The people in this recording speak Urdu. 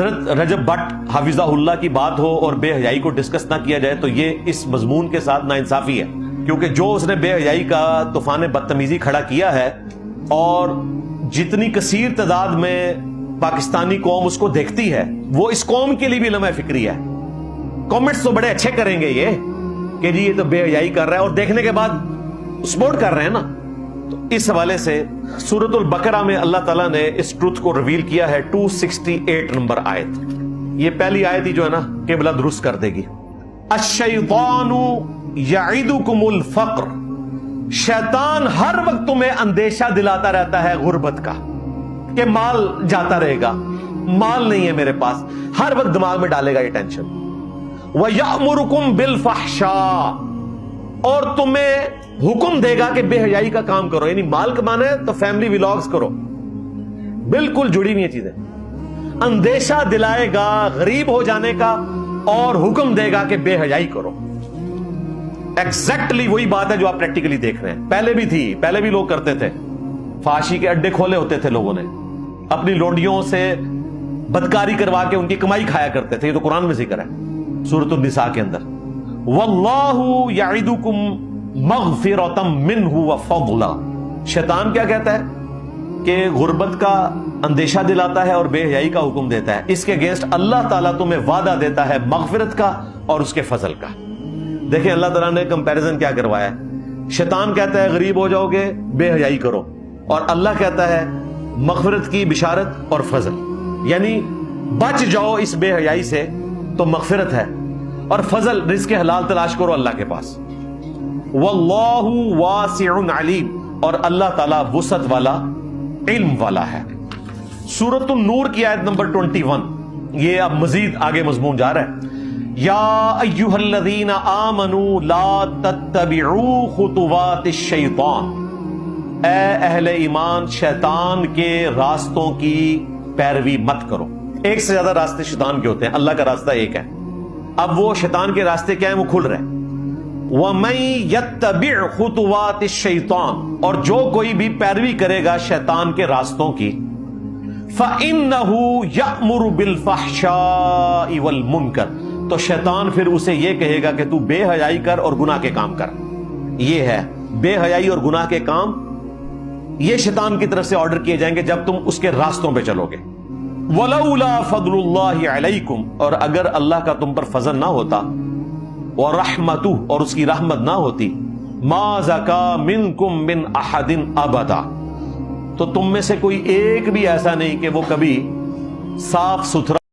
حضرت رجب بٹ حافظہ اللہ کی بات ہو اور بے حیائی کو ڈسکس نہ کیا جائے تو یہ اس مضمون کے ساتھ ناانصافی ہے، کیونکہ جو اس نے بے حیائی کا طوفان بدتمیزی کھڑا کیا ہے اور جتنی کثیر تعداد میں پاکستانی قوم اس کو دیکھتی ہے، وہ اس قوم کے لیے بھی لمحہ فکری ہے۔ کامنٹس تو بڑے اچھے کریں گے یہ کہ جی یہ تو بے حیائی کر رہا ہے، اور دیکھنے کے بعد سپورٹ کر رہے ہیں نا۔ تو اس حوالے سے سورۃ البقرہ میں اللہ تعالیٰ نے اس ٹروتھ کو ریویل کیا ہے 268 نمبر آیت۔ یہ پہلی آیت ہی جو ہے نا قبلہ درست کر دے گی۔ الشیطان یعدکم الفقر، شیطان ہر وقت تمہیں اندیشہ دلاتا رہتا ہے غربت کا، کہ مال جاتا رہے گا، مال نہیں ہے میرے پاس، ہر وقت دماغ میں ڈالے گا یہ ٹینشن۔ وَيَأْمُرُكُمْ بِالْفَحْشَاءِ، اور تمہیں حکم دے گا کہ بے حیائی کا کام کرو، یعنی مال کمانا ہے تو فیملی ولاگز کرو، بالکل جڑی ہوئی چیزیں۔ اندیشہ دلائے گا غریب ہو جانے کا اور حکم دے گا کہ بے حیائی کرو۔ ایگزیکٹلی وہی بات ہے جو آپ پریکٹیکلی دیکھ رہے ہیں، پہلے بھی تھی، پہلے بھی لوگ کرتے تھے، فحاشی کے اڈے کھولے ہوتے تھے لوگوں نے، اپنی لوڈیوں سے بدکاری کروا کے ان کی کمائی کھایا کرتے تھے۔ یہ تو قرآن میں ذکر ہے سورۃ النساء کے اندر۔ واللہ یعدکم مغفرۃ منہ وفضلا، شیطان کیا کہتا ہے کہ غربت کا اندیشہ دلاتا ہے اور بے حیائی کا حکم دیتا ہے، اس کے اگینسٹ اللہ تعالیٰ تمہیں وعدہ دیتا ہے مغفرت کا اور اس کے فضل کا۔ دیکھیں اللہ تعالیٰ نے کمپیریزن کیا کروایا ہے، شیطان کہتا ہے غریب ہو جاؤ گے بے حیائی کرو، اور اللہ کہتا ہے مغفرت کی بشارت اور فضل، یعنی بچ جاؤ اس بے حیائی سے تو مغفرت ہے، اور فضل رزق حلال تلاش کرو اللہ کے پاس۔ واللہ واسع علیم، اور اللہ تعالیٰ وسعت والا، علم والا ہے۔ سورۃ النور کی آیت نمبر 21، یہ اب مزید آگے مضمون جا رہا ہے۔ یا ایھا الذین آمنوا لا تتبعوا خطوات الشیطان، اے اہل ایمان شیطان کے راستوں کی پیروی مت کرو۔ ایک سے زیادہ راستے شیطان کے ہوتے ہیں، اللہ کا راستہ ایک ہے۔ اب وہ شیطان کے راستے کیا ہیں، وہ کھل رہے ہیں۔ وَمَن يَتَّبِعْ خُطُوَاتِ الشَّيْطَانِ، اور جو کوئی بھی پیروی کرے گا شیطان کے راستوں کی، فَإِنَّهُ يَأْمُرُ بِالْفَحْشَاءِ وَالْمُنكَرِ، تو شیطان پھر اسے یہ کہے گا کہ تو بے حیائی کر اور گناہ کے کام کر۔ یہ ہے بے حیائی اور گناہ کے کام، یہ شیطان کی طرف سے آرڈر کیے جائیں گے جب تم اس کے راستوں پہ چلو گے۔ وَلَوْلَا فَضْلُ اللَّهِ عَلَيْكُمْ، اور اگر اللہ کا تم پر فضل نہ ہوتا، وَرَحْمَتُهُ، اور اس کی رحمت نہ ہوتی، مَا زَكَىٰ مِنْكُمْ مِنْ أَحَدٍ أَبَدًا، تو تم میں سے کوئی ایک بھی ایسا نہیں کہ وہ کبھی صاف ستھرا